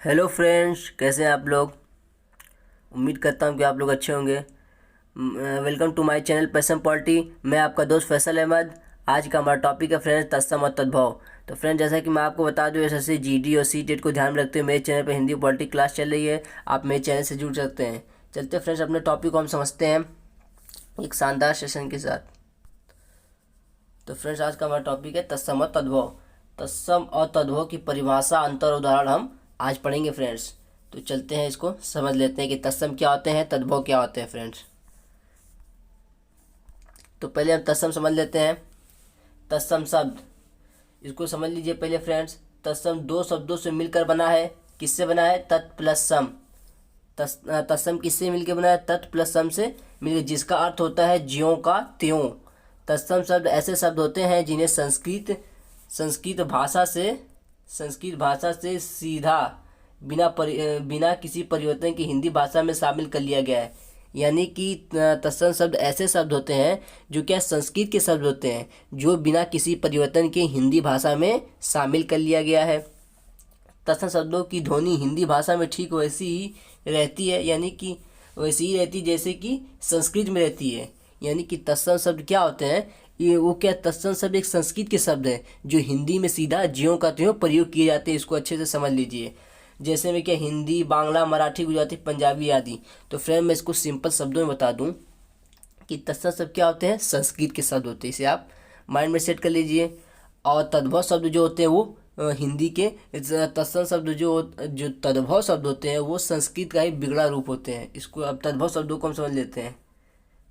Hello friends, कैसे हैं आप लोग। उम्मीद करता हूं कि आप लोग अच्छे होंगे। Welcome to my channel passion polity. मैं आपका दोस्त फैसल अहमद। आज का हमारा टॉपिक है फ्रेंड्स तत्सम और तद्भव। तो फ्रेंड्स, जैसा कि मैं आपको बता दूं, एसएससी जीडी और सीटेट को ध्यान में रखते हुए मेरे चैनल पर हिंदी पॉलिटी क्लास चल रही है। आप मेरे चैनल से जुड़ सकते हैं। चलते फ्रेंड्स, अपने टॉपिक को हम समझते हैं एक शानदार सेशन के साथ। तो फ्रेंड्स, आज का हमारा टॉपिक है तत्सम और तद्भव। तत्सम और तद्भव की परिभाषा, अंतर, उदाहरण हम आज पढ़ेंगे फ्रेंड्स। तो चलते हैं, इसको समझ लेते हैं कि तत्सम क्या होते हैं, तद्भव क्या होते हैं फ्रेंड्स। तो पहले हम तत्सम समझ लेते हैं। तत्सम शब्द, इसको समझ लीजिए पहले फ्रेंड्स। तत्सम दो शब्दों से मिलकर बना है। किससे बना है? तत् प्लस सम। तत्सम किससे मिलकर बना है? तत् प्लस सम से मिलकर, जिसका अर्थ होता है ज्यों का त्यों। तत्सम शब्द ऐसे शब्द होते हैं जिन्हें संस्कृत भाषा से सीधा बिना किसी परिवर्तन की हिंदी भाषा में शामिल कर लिया गया है। यानी कि तत्सम शब्द ऐसे शब्द होते हैं जो क्या संस्कृत के शब्द होते हैं, जो बिना किसी परिवर्तन के हिंदी भाषा में शामिल कर लिया गया है। तत्सम शब्दों की ध्वनि हिंदी भाषा में ठीक वैसी ही रहती है, यानी कि वैसी ही रहती जैसे कि संस्कृत में रहती है। यानी कि तत्सम शब्द क्या होते हैं? तत्सम शब्द एक संस्कृत के शब्द हैं जो हिंदी में सीधा ज्यों का त्यों प्रयोग किए जाते हैं। इसको अच्छे से समझ लीजिए। जैसे में क्या, हिंदी, बांग्ला, मराठी, गुजराती, पंजाबी आदि। तो फ्रेंड, मैं इसको सिंपल शब्दों में बता दूं कि तत्सम शब्द क्या होते हैं? संस्कृत के शब्द होते हैं। इसे आप माइंड में सेट कर लीजिए। और तद्भव शब्द जो होते हैं वो हिंदी के, तत्सम शब्द जो तद्भव शब्द होते हैं वो संस्कृत का ही बिगड़ा रूप होते हैं। इसको अब तद्भव शब्दों को हम समझ लेते हैं।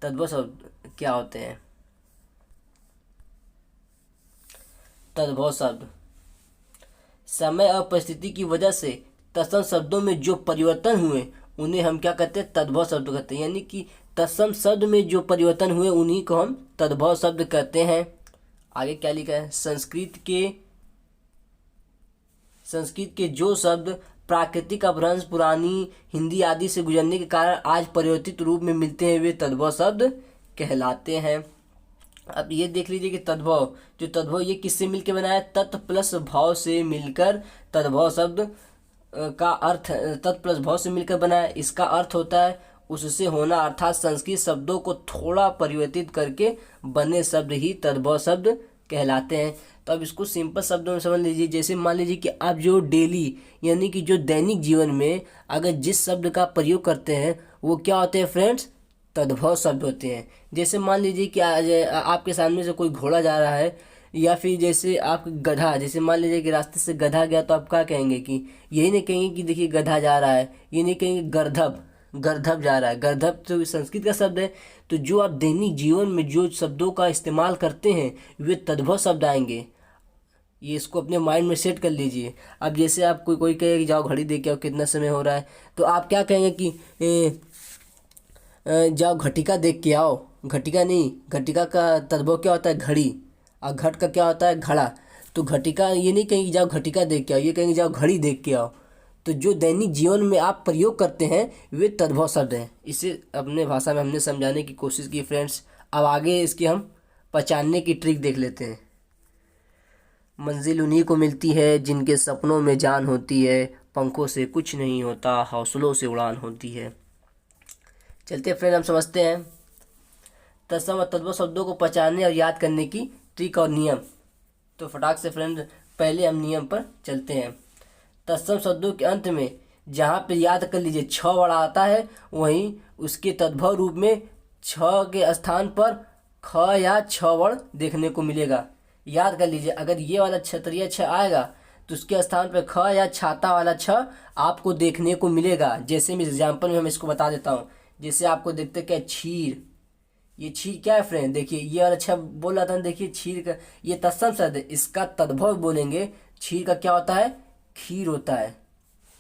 तद्भव शब्द क्या होते हैं? तद्भव शब्द समय और परिस्थिति की वजह से तत्सम शब्दों में जो परिवर्तन हुए उन्हें हम क्या कहते हैं? तद्भव शब्द कहते हैं। यानी कि तत्सम शब्द में जो परिवर्तन हुए उन्हीं को हम तद्भव शब्द कहते हैं। आगे क्या लिखा है? संस्कृत के जो शब्द प्राकृतिक अपभ्रंश, पुरानी हिंदी आदि से गुजरने के कारण आज परिवर्तित रूप में मिलते हैं, वे तद्भव शब्द कहलाते हैं। अब ये देख लीजिए कि तद्भव ये किससे मिलकर बना है? तत् प्लस भाव से मिलकर तद्भव शब्द का अर्थ तत् प्लस भाव से मिलकर बना है। इसका अर्थ होता है उससे होना, अर्थात संस्कृत शब्दों को थोड़ा परिवर्तित करके बने शब्द ही तद्भव शब्द कहलाते हैं। तो अब इसको सिंपल शब्दों में समझ लीजिए। जैसे मान लीजिए कि आप जो डेली, यानी कि जो दैनिक जीवन में अगर जिस शब्द का प्रयोग करते हैं वो क्या होते हैं फ्रेंड्स? तद्भव शब्द होते हैं। जैसे मान लीजिए कि आज आपके सामने से कोई घोड़ा जा रहा है, या फिर जैसे आप गधा, जैसे मान लीजिए कि रास्ते से गधा गया, तो आप क्या कहेंगे? कि यही नहीं कहेंगे कि देखिए गधा जा रहा है, ये नहीं कहेंगे गर्धब जा रहा है। गर्धब तो संस्कृत का शब्द है। तो जो आप दैनिक जीवन में जो शब्दों का इस्तेमाल करते हैं वे तद्भव शब्द आएंगे। ये इसको अपने माइंड में सेट कर लीजिए। अब जैसे आप कोई कहे कि जाओ घड़ी देख के आओ कितना समय हो रहा है, तो आप क्या कहेंगे कि जाओ घटिका देख के आओ। घटिका नहीं, घटिका का तद्भव क्या होता है? घड़ी। और घट का क्या होता है? घड़ा। तो घटिका ये नहीं कहेंगे जाओ घटिका देख के आओ, ये कहेंगे जाओ घड़ी देख के आओ। तो जो दैनिक जीवन में आप प्रयोग करते हैं वे तद्भव शब्द हैं। इसे अपने भाषा में हमने समझाने की कोशिश की फ्रेंड्स। अब आगे इसकी हम पहचानने की ट्रिक देख लेते हैं। मंजिल उन्हीं को मिलती है जिनके सपनों में जान होती है, पंखों से कुछ नहीं होता, हौसलों से उड़ान होती है। चलते फ्रेंड, हम समझते हैं तत्सम और तद्भव शब्दों को पहचानने और याद करने की ट्रिक और नियम। तो फटाक से फ्रेंड पहले हम नियम पर चलते हैं। तत्सम शब्दों के अंत में जहाँ पे याद कर लीजिए छ वर्ड आता है, वहीं उसके तद्भव रूप में छ के स्थान पर ख या छ वर्ड देखने को मिलेगा। याद कर लीजिए, अगर ये वाला क्षत्रिय छ आएगा तो उसके स्थान पर ख या छाता वाला छ आपको देखने को मिलेगा। जैसे मैं एग्जाम्पल में हम इसको बता देता हूँ। जैसे आपको देखते क्या, क्षीर। ये क्षीर क्या है फ्रेंड? देखिए ये वाला अच्छा बोल रहा था, देखिए क्षीर का ये तत्सम शब्द है। इसका तद्भव बोलेंगे, क्षीर का क्या होता है? खीर होता है।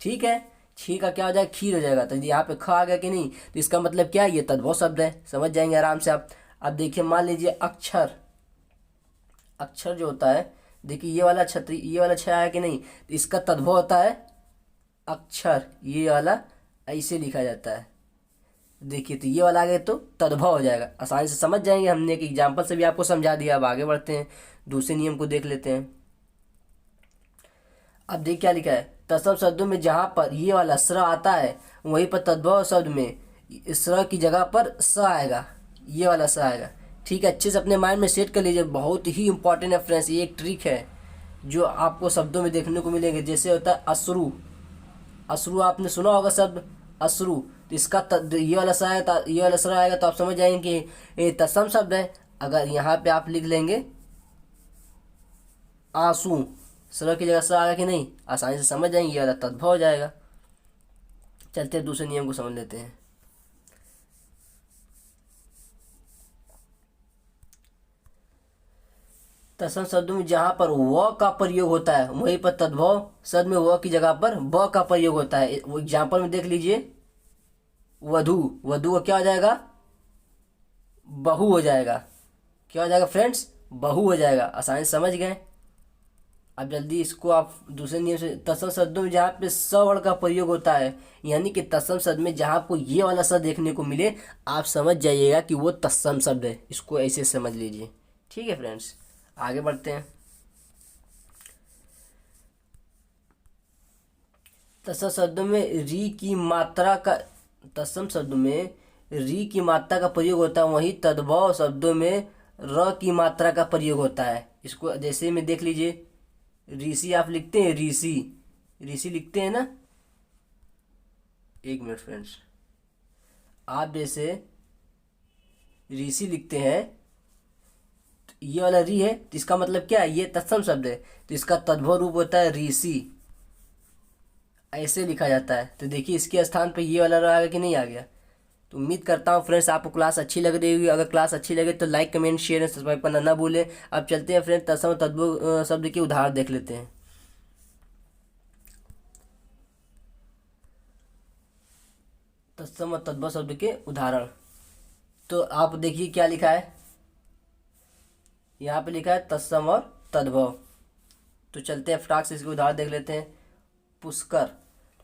ठीक है, क्षीर का क्या हो जाएगा? खीर हो जाएगा। तो यहाँ पे ख आ गया कि नहीं, तो इसका मतलब क्या है? ये तद्भव शब्द है। समझ जाएंगे आराम से आप। अब देखिए मान लीजिए अक्षर जो होता है, देखिए ये वाला छ आया कि नहीं, तो इसका तद्भव होता है अक्षर। ये वाला ऐसे लिखा जाता है। देखिए तो ये वाला आ गया तो तद्भव हो जाएगा। आसानी से समझ जाएंगे। हमने एक एग्जाम्पल से भी आपको समझा दिया। अब आगे बढ़ते हैं, दूसरे नियम को देख लेते हैं। अब देख क्या लिखा है, तत्सम शब्दों में जहाँ पर ये वाला स्र आता है वहीं पर तद्भव शब्द में स्र की जगह पर स आएगा, ये वाला स आएगा। ठीक है, अच्छे से अपने माइंड में सेट कर लीजिए, बहुत ही इंपॉर्टेंट है फ्रेंड्स। ये एक ट्रिक है जो आपको शब्दों में देखने को मिलेंगे। जैसे होता है अश्रु, अश्रु आपने सुना होगा शब्द अश्रु, तो इसका ये वाला स आएगा, ये वाला स्र आएगा, तो आप समझ जाएंगे कि ये तत्सम शब्द है। अगर यहाँ पे आप लिख लेंगे आंसू, स्र की जगह स आएगा कि नहीं, आसानी से समझ जाएंगे, ये वाला तद्भव हो जाएगा। चलते हैं दूसरे नियम को समझ लेते हैं। तत्सम शब्दों में जहाँ पर व का प्रयोग होता है वहीं पर तद्भव शब्द में व की जगह पर ब का प्रयोग होता है। वो एग्जाम्पल में देख लीजिए, वधु, वधु का क्या हो जाएगा, बहू हो जाएगा। क्या हो जाएगा फ्रेंड्स, बहू हो जाएगा। आसानी से समझ गए। अब जल्दी इसको आप दूसरे नियम से, तत्सम शब्दों में जहाँ पे स वर्ण का प्रयोग होता है, यानी कि तत्सम शब्द में जहाँ आपको ये वाला स देखने को मिले, आप समझ जाइएगा कि वो तत्सम शब्द है। इसको ऐसे समझ लीजिए। ठीक है फ्रेंड्स, आगे बढ़ते हैं। तत्सम शब्दों में री की मात्रा का, तत्सम शब्दों में री की मात्रा का प्रयोग होता है, वहीं तद्भव शब्दों में र की मात्रा का प्रयोग होता है। इसको जैसे में देख लीजिए, ऋषि आप लिखते हैं, ऋषि, ऋषि लिखते हैं ना। एक मिनट फ्रेंड्स, आप जैसे ऋषि लिखते हैं, तो ये वाला री है, तो इसका मतलब क्या है, ये तत्सम शब्द है, तो इसका तद्भव रूप होता है ऋषि, ऐसे लिखा जाता है। तो देखिए इसके स्थान पे ये वाला आ गया कि नहीं आ गया। तो उम्मीद करता हूँ फ्रेंड्स आपको क्लास अच्छी लग रही होगी। अगर क्लास अच्छी लगे तो like, comment, share and subscribe करना ना भूलें। अब चलते हैं फ्रेंड्स तत्सम तद्भव शब्द की उदाहरण देख लेते हैं। तत्सम और तद्भव शब्द के उदाहरण, तो आप देखिए क्या लिखा है, यहाँ पे लिखा है तत्सम और तद्भव। तो चलते हैं फटाक से इसके उदाहरण देख लेते हैं। पुष्कर,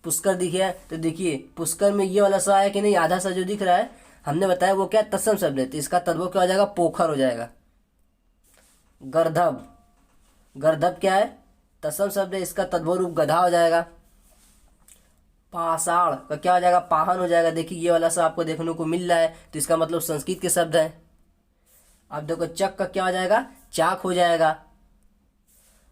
पुष्कर दिखे, तो देखिए पुष्कर में ये वाला सा है कि नहीं, आधा सा जो दिख रहा है, हमने बताया वो क्या तत्सम शब्द है, तो इसका तद्भव क्या हो जाएगा, पोखर हो जाएगा। गर्दभ, गर्दभ क्या है, तत्सम शब्द है, इसका तद्भव रूप गधा हो जाएगा। पाषाण का क्या हो जाएगा, पाहन हो जाएगा। देखिए ये वाला सा आपको देखने को मिल रहा है, तो इसका मतलब संस्कृत के शब्द है। अब देखो चक का क्या हो जाएगा, चाक हो जाएगा।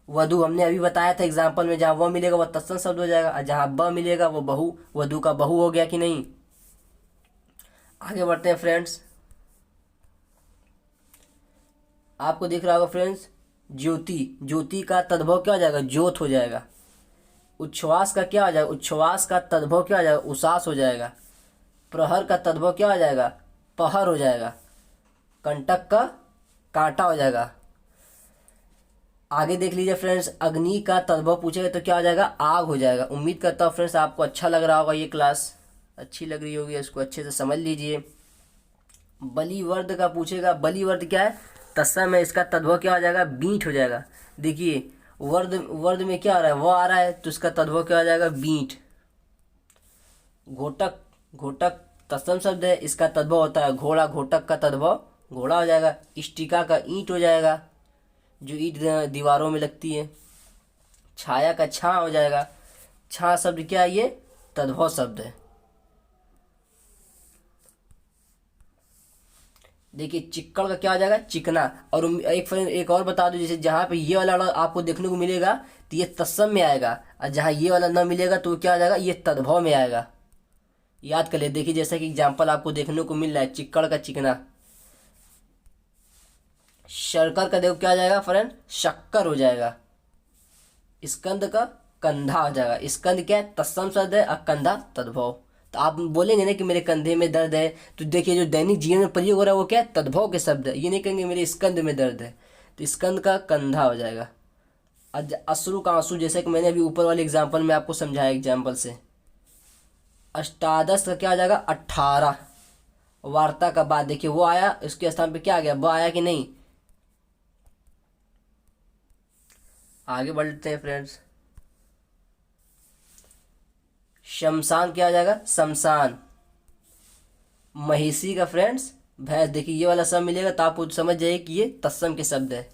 वधु हमने अभी बताया था एग्जाम्पल में, जहाँ व मिलेगा वह तत्सम शब्द हो जाएगा, और जहाँ ब मिलेगा वो बहु, वधु का बहु हो गया कि नहीं। आगे बढ़ते हैं फ्रेंड्स। आपको दिख रहा होगा फ्रेंड्स, ज्योति, ज्योति का तद्भव क्या हो जाएगा, ज्योत हो जाएगा। उच्छ्वास का क्या हो जाएगा, उच्छ्वास का तद्भव क्या हो जाएगा, उसास हो जाएगा। प्रहर का तद्भव क्या हो जाएगा, पहर हो जाएगा। कंटक का कांटा हो जाएगा। आगे देख लीजिए फ्रेंड्स, अग्नि का तद्भव पूछेगा तो क्या हो जाएगा, आग हो जाएगा। उम्मीद करता हूँ फ्रेंड्स आपको अच्छा लग रहा होगा, ये क्लास अच्छी लग रही होगी, इसको अच्छे से समझ लीजिए। बलिवर्द का पूछेगा, बलिवर्द क्या है, तत्सम है, इसका तद्भव क्या हो जाएगा, बींट हो जाएगा। देखिए वर्द, वर्द में क्या आ रहा है, वो आ रहा है, तो इसका तद्भव क्या हो जाएगा, बींट। घोटक, घोटक तत्सम शब्द है, इसका तद्भव होता है घोड़ा, घोटक का तद्भव घोड़ा हो जाएगा। इष्टिका का ईंट हो जाएगा, जो ईंट दीवारों में लगती है। छाया का छां हो जाएगा। छां शब्द क्या है, ये तद्भव शब्द है। देखिए चिक्कड़ का क्या हो जाएगा, चिकना। और एक और बता दूं, जैसे जहाँ पे ये वाला आपको देखने को मिलेगा तो ये तत्सम में आएगा, और जहाँ ये वाला ना मिलेगा तो क्या आ जाएगा, ये तद्भव में आएगा। याद कर ले। देखिए जैसा कि एग्जाम्पल आपको देखने को मिल रहा है, चिक्कड़ का चिकना। शर्कर का देखो क्या आ जाएगा फ्रेंड, शक्कर हो जाएगा। स्कंद का कंधा हो जाएगा। स्कंद क्या है, तत्सम शब्द है, और कंधा तद्भव। तो आप बोलेंगे ना कि मेरे कंधे में दर्द है, तो देखिए जो दैनिक जीवन में प्रयोग हो रहा है वो क्या है, तद्भव के शब्द है। ये नहीं कहेंगे मेरे स्कंद में दर्द है, तो स्कंद का कंधा हो जाएगा। अश्रु का आंसू, जैसे कि मैंने अभी ऊपर वाले एग्जाम्पल में आपको समझाया एग्जाम्पल से। अष्टादश का क्या आ जाएगा, 18। वार्ता का बाद देखिए वो आया, उसके स्थान पे क्या आ गया, वो आया कि नहीं। आगे बढ़ते हैं फ्रेंड्स। शमशान क्या आ जाएगा, शमशान। महिषी का फ्रेंड्स भैंस। देखिए ये वाला सब मिलेगा तो आप समझ जाइए कि ये तत्सम के शब्द है।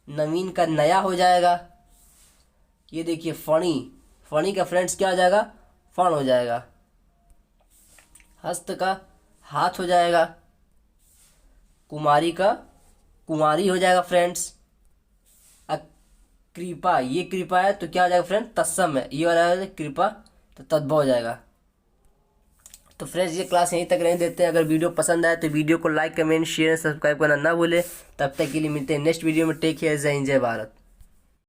नवीन का नया हो जाएगा। ये देखिए फणी, फणी का फ्रेंड्स क्या हो जाएगा, फण हो जाएगा। हस्त का हाथ हो जाएगा। कुमारी का कुमारी हो जाएगा फ्रेंड्स। कृपा, ये कृपा है तो क्या हो जाएगा फ्रेंड, तत्सम है, ये वाला है कृपा तो तद्भव हो जाएगा। तो फ्रेंड्स ये क्लास यहीं तक रहने देते हैं। अगर वीडियो पसंद आए तो वीडियो को लाइक कमेंट शेयर सब्सक्राइब करना ना भूले। तब तक के लिए मिलते हैं नेक्स्ट वीडियो में। टेक केयर, जय हिंद जय भारत।